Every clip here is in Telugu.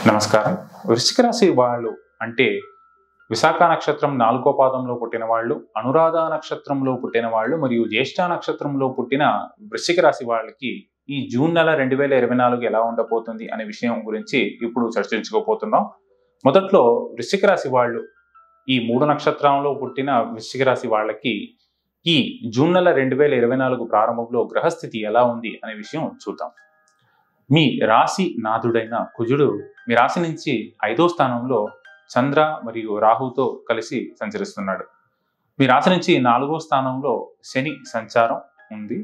నమస్కారం. వృశ్చిక రాశి వాళ్ళు అంటే విశాఖ నక్షత్రం 4వ పాదంలో పుట్టిన వాళ్ళు, అనురాధ నక్షత్రంలో పుట్టిన వాళ్ళు మరియు జ్యేష్ఠ నక్షత్రంలో పుట్టిన వృశ్చిక రాశి వాళ్ళకి ఈ జూన్ నెల 2024 ఎలా ఉండబోతుంది అనే విషయం గురించి ఇప్పుడు చర్చించుకోబోతున్నాం. మొదట్లో వృశ్చిక రాశి వాళ్ళు ఈ 3 నక్షత్రంలో పుట్టిన వృశ్చిక రాశి వాళ్ళకి ఈ జూన్ నెల 2024 ప్రారంభంలో గ్రహస్థితి ఎలా ఉంది అనే విషయం చూద్దాం. మీ రాశి నాథుడైన కుజుడు మీ రాశి నుంచి 5వ స్థానంలో చంద్ర మరియు రాహుతో కలిసి సంచరిస్తున్నాడు. మీ రాశి నుంచి 4వ స్థానంలో శని సంచారం ఉంది.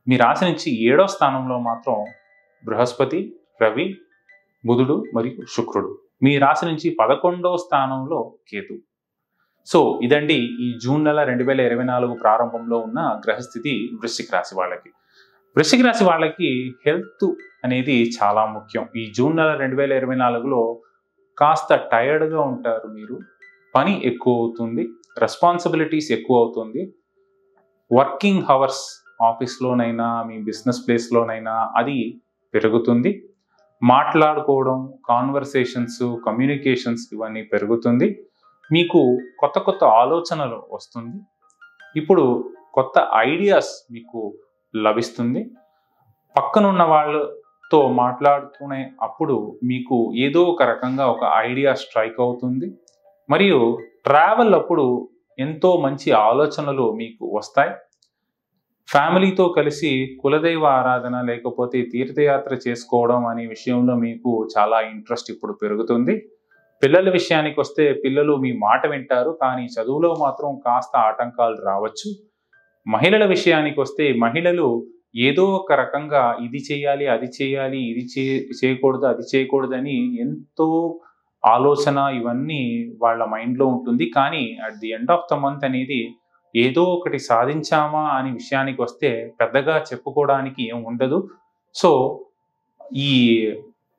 మీ రాశి నుంచి 7వ స్థానంలో మాత్రం బృహస్పతి, రవి, బుధుడు మరియు శుక్రుడు. మీ రాశి నుంచి 11వ స్థానంలో కేతు. సో ఇదండి ఈ జూన్ నెల 2024 ప్రారంభంలో ఉన్న గ్రహస్థితి వృశ్చిక రాశి వాళ్ళకి. వృశ్చిక రాశి వాళ్ళకి హెల్త్ అనేది చాలా ముఖ్యం. ఈ జూన్ నెల 2024లో కాస్త టైర్డ్గా ఉంటారు. మీరు పని ఎక్కువ అవుతుంది, రెస్పాన్సిబిలిటీస్ ఎక్కువ అవుతుంది. వర్కింగ్ అవర్స్ ఆఫీస్లోనైనా మీ బిజినెస్ ప్లేస్లోనైనా అది పెరుగుతుంది. మాట్లాడుకోవడం, కాన్వర్సేషన్స్, కమ్యూనికేషన్స్ ఇవన్నీ పెరుగుతుంది. మీకు కొత్త కొత్త ఆలోచనలు వస్తుంది. ఇప్పుడు కొత్త ఐడియాస్ మీకు లభిస్తుంది. పక్కనున్న వాళ్ళతో మాట్లాడుకునే అప్పుడు మీకు ఏదో ఒక రకంగా ఒక ఐడియా స్ట్రైక్ అవుతుంది. మరియు ట్రావెల్ అప్పుడు ఎంతో మంచి ఆలోచనలు మీకు వస్తాయి. ఫ్యామిలీతో కలిసి కులదైవ ఆరాధన లేకపోతే తీర్థయాత్ర చేసుకోవడం అనే విషయంలో మీకు చాలా ఇంట్రెస్ట్ ఇప్పుడు పెరుగుతుంది. పిల్లల విషయానికి వస్తే పిల్లలు మీ మాట వింటారు, కానీ చదువులో మాత్రం కాస్త ఆటంకాలు రావచ్చు. మహిళల విషయానికి వస్తే మహిళలు ఏదో ఒక రకంగా ఇది చేయాలి, అది చేయాలి, ఇది చేయకూడదు, అది చేయకూడదని ఎంతో ఆలోచన ఇవన్నీ వాళ్ళ మైండ్లో ఉంటుంది. కానీ at the end of the month అనేది ఏదో ఒకటి సాధించామా అనే విషయానికి వస్తే పెద్దగా చెప్పుకోవడానికి ఏం ఉండదు. సో ఈ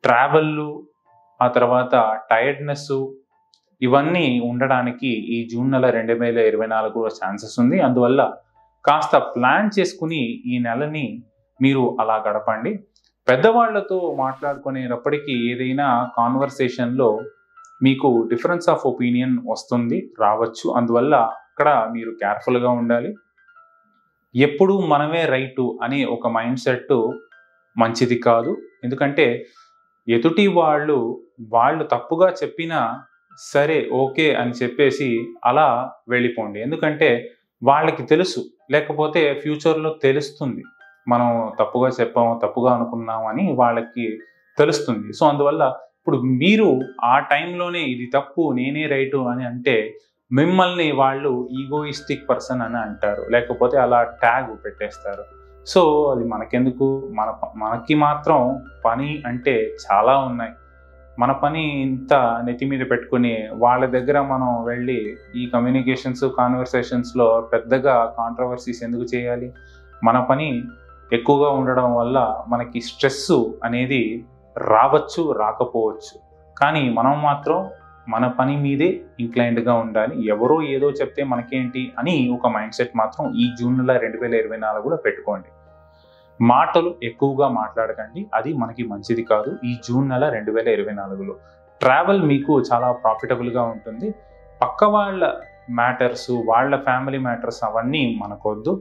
ట్రావెల్లు, ఆ తర్వాత టైర్డ్నెస్ ఇవన్నీ ఉండడానికి ఈ జూన్ నెల 2024లో ఛాన్సెస్ ఉంది. అందువల్ల కాస్త ప్లాన్ చేసుకుని ఈ నెలని మీరు అలా గడపండి. పెద్దవాళ్లతో మాట్లాడుకునేటప్పటికీ ఏదైనా కాన్వర్సేషన్లో మీకు డిఫరెన్స్ ఆఫ్ ఒపీనియన్ రావచ్చు. అందువల్ల అక్కడ మీరు కేర్ఫుల్గా ఉండాలి. ఎప్పుడు మనమే రైటు అనే ఒక మైండ్ సెట్ మంచిది కాదు. ఎందుకంటే ఎదుటి వాళ్ళు తప్పుగా చెప్పినా సరే ఓకే అని చెప్పేసి అలా వెళ్ళిపోండి. ఎందుకంటే వాళ్ళకి తెలుసు, లేకపోతే ఫ్యూచర్లో తెలుస్తుంది మనం తప్పుగా చెప్పాము, తప్పుగా అనుకున్నాము అని వాళ్ళకి తెలుస్తుంది. సో అందువల్ల ఇప్పుడు మీరు ఆ టైంలోనే ఇది తప్పు, నేనే రైటు అని అంటే మిమ్మల్ని వాళ్ళు ఈగోయిస్టిక్ పర్సన్ అని అంటారు, లేకపోతే అలా ట్యాగ్ పెట్టేస్తారు. సో అది మనకెందుకు? మనకి మాత్రం పని అంటే చాలా ఉన్నాయి. మన పని ఇంత నెత్తి మీద పెట్టుకుని వాళ్ళ దగ్గర మనం వెళ్ళి ఈ కమ్యూనికేషన్స్, కాన్వర్సేషన్స్లో పెద్దగా కాంట్రవర్సీస్ ఎందుకు చేయాలి? మన పని ఎక్కువగా ఉండడం వల్ల మనకి స్ట్రెస్ అనేది రావచ్చు, రాకపోవచ్చు. కానీ మనం మాత్రం మన పని మీదే ఇంక్లైన్డ్గా ఉండాలి. ఎవరో ఏదో చెప్తే మనకేంటి అని ఒక మైండ్ సెట్ మాత్రం ఈ జూన్ నెల 2024లో పెట్టుకోండి. మాటలు ఎక్కువగా మాట్లాడకండి, అది మనకి మంచిది కాదు. ఈ జూన్ నెల 2024లో ట్రావెల్ మీకు చాలా ప్రాఫిటబుల్గా ఉంటుంది. పక్క వాళ్ళ మ్యాటర్స్, వాళ్ళ ఫ్యామిలీ మ్యాటర్స్ అవన్నీ మనకొద్దు.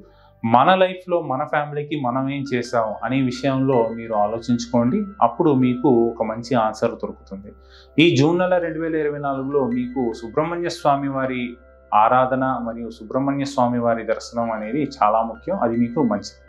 మన లైఫ్లో మన ఫ్యామిలీకి మనం ఏం చేసాం అనే విషయంలో మీరు ఆలోచించుకోండి. అప్పుడు మీకు ఒక మంచి ఆన్సర్ దొరుకుతుంది. ఈ జూన్ నెల 2024లో మీకు సుబ్రహ్మణ్య స్వామి వారి ఆరాధన మరియు సుబ్రహ్మణ్య స్వామి వారి దర్శనం అనేది చాలా ముఖ్యం. అది మీకు మంచిది.